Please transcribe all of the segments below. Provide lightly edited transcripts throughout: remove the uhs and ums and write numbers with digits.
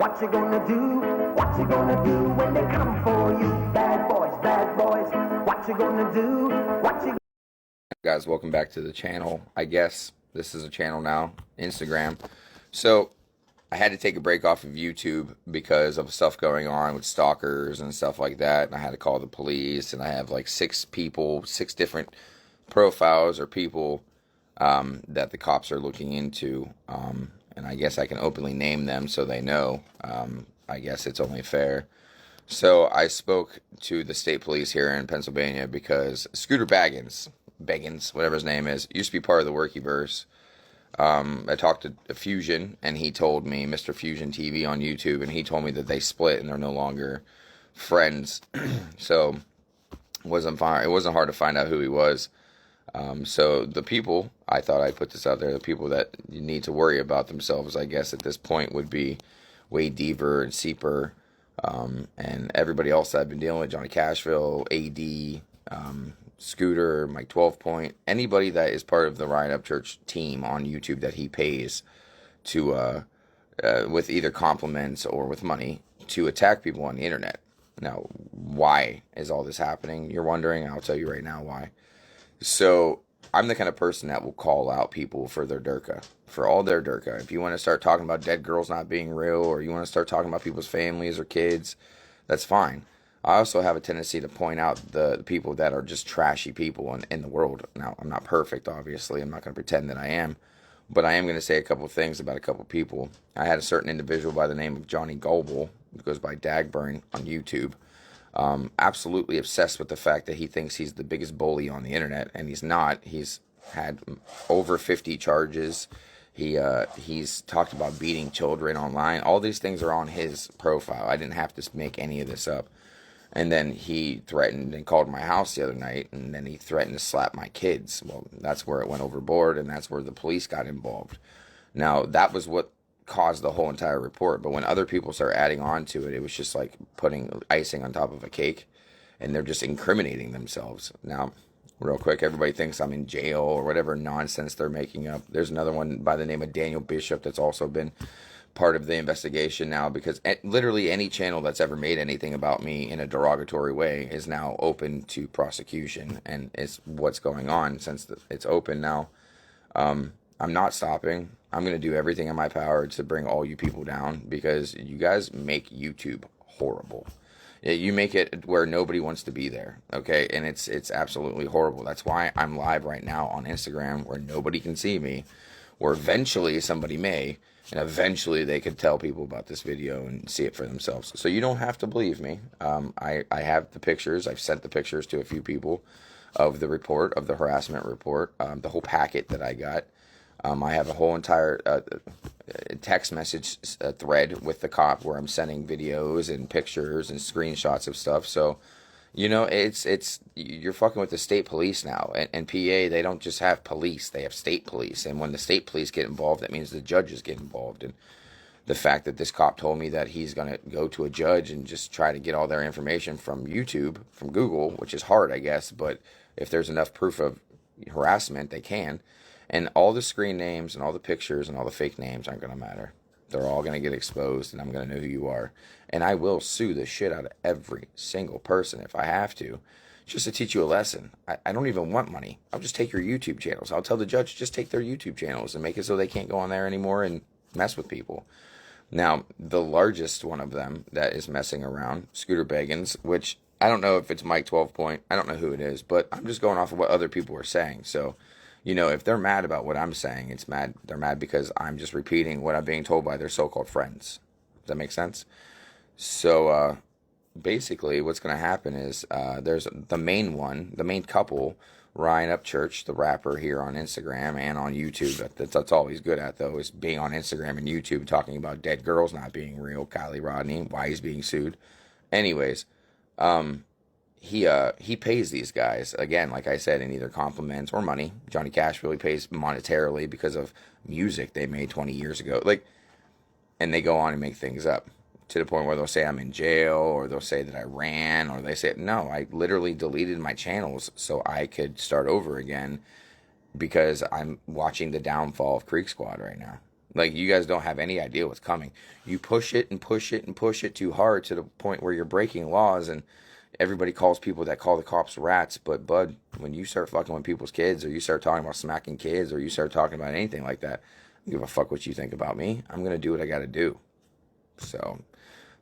What you gonna do? What you gonna do when they come for you? Bad boys, bad boys. What you gonna do? What you... Guys, welcome back to the channel. I guess this is a channel now, Instagram. So I had to take a break off of YouTube because of stuff going on with stalkers and stuff like that. And I had to call the police, and I have like 6 different profiles or people that the cops are looking into. And I guess I can openly name them so they know. I guess it's only fair. So I spoke to the state police here in Pennsylvania because Scooter Beggins, whatever his name is, used to be part of the Workyverse. I talked to Fusion, and he told me, Mr. Fusion TV on YouTube, and he told me that they split and they're no longer friends. So it wasn't hard to find out who he was. So the people, I thought I'd put this out there, the people that you need to worry about themselves, I guess, at this point would be Wade Deaver and Seeper, and everybody else that I've been dealing with, Johnny Cashville, AD, Scooter, Mike 12 Point, anybody that is part of the Ryan Upchurch team on YouTube that he pays to, with either compliments or with money, to attack people on the internet. Now, why is all this happening? You're wondering. I'll tell you right now why. So I'm the kind of person that will call out people for their durka, for all their durka. If you want to start talking about dead girls not being real, or you want to start talking about people's families or kids, that's fine. I also have a tendency to point out the people that are just trashy people in the world. Now, I'm not perfect, obviously. I'm not going to pretend that I am. But I am going to say a couple of things about a couple of people. I had a certain individual by the name of Johnny Gulble, who goes by Dagburn on YouTube. Absolutely obsessed with the fact that he thinks he's the biggest bully on the internet, and he's not. He's had over 50 charges. He's talked about beating children online. All these things are on his profile. I didn't have to make any of this up. And then he threatened and called my house the other night, and then he threatened to slap my kids. Well, that's where it went overboard, and that's where the police got involved. Now, that was what caused the whole entire report, but when other people start adding on to it, it was just like putting icing on top of a cake, and they're just incriminating themselves. Now, real quick, everybody thinks I'm in jail or whatever nonsense they're making up. There's another one by the name of Daniel Bishop that's also been part of the investigation now, because literally any channel that's ever made anything about me in a derogatory way is now open to prosecution, and it's what's going on since it's open now. I'm not stopping. I'm going to do everything in my power to bring all you people down, because you guys make YouTube horrible. You make it where nobody wants to be there, okay? And it's absolutely horrible. That's why I'm live right now on Instagram, where nobody can see me, where eventually somebody may, and eventually they could tell people about this video and see it for themselves. So you don't have to believe me. I have the pictures. I've sent the pictures to a few people of the report, of the harassment report, the whole packet that I got. I have a whole entire text message thread with the cop where I'm sending videos and pictures and screenshots of stuff. So, you know, you're fucking with the state police now. And PA, they don't just have police, they have state police. And when the state police get involved, that means the judges get involved. And the fact that this cop told me that he's going to go to a judge and just try to get all their information from YouTube, from Google, which is hard, I guess. But if there's enough proof of harassment, they can. And all the screen names and all the pictures and all the fake names aren't going to matter. They're all going to get exposed, and I'm going to know who you are. And I will sue the shit out of every single person if I have to, just to teach you a lesson. I don't even want money. I'll just take your YouTube channels. I'll tell the judge, just take their YouTube channels and make it so they can't go on there anymore and mess with people. Now, the largest one of them that is messing around, Scooter Beggins, which I don't know if it's Mike 12 Point. I don't know who it is, but I'm just going off of what other people are saying. So, you know, if they're mad about what I'm saying, they're mad because I'm just repeating what I'm being told by their so-called friends. Does that make sense? So, basically what's going to happen is, there's the main couple, Ryan Upchurch, the rapper here on Instagram and on YouTube. That's all he's good at, though, is being on Instagram and YouTube talking about dead girls not being real, Kylie Rodney, why he's being sued. Anyways, he pays these guys, again, like I said, in either compliments or money. Johnny Cash really pays monetarily because of music they made 20 years ago. And they go on and make things up to the point where they'll say I'm in jail, or they'll say that I ran, or they say, no, I literally deleted my channels so I could start over again, because I'm watching the downfall of Creek Squad right now. Like, you guys don't have any idea what's coming. You push it and push it and push it too hard to the point where you're breaking laws, and everybody calls people that call the cops rats. But, bud, when you start fucking with people's kids, or you start talking about smacking kids, or you start talking about anything like that, I don't give a fuck what you think about me. I'm going to do what I got to do. So,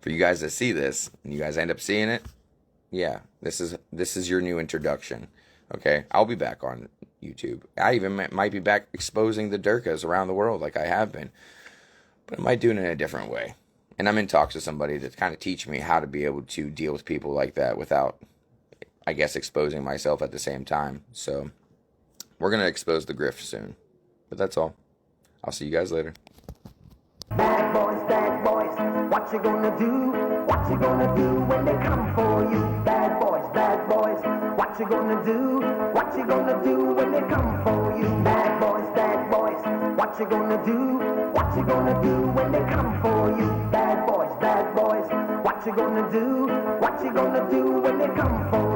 for you guys that see this, and you guys end up seeing it, yeah, this is your new introduction. Okay, I'll be back on YouTube. I even might be back exposing the Durkas around the world like I have been. But I might do it in a different way. And I'm in talks with somebody to kind of teach me how to be able to deal with people like that without, I guess, exposing myself at the same time. So, we're going to expose the grift soon. But that's all. I'll see you guys later. Bad boys, what you gonna do? What you gonna do when they come for you? Bad boys, what you gonna do? What you gonna do when they come for you? Bad boys, what you gonna do? What you gonna do when they come for you? Bad boys, what you gonna do? What you gonna do when they come for you?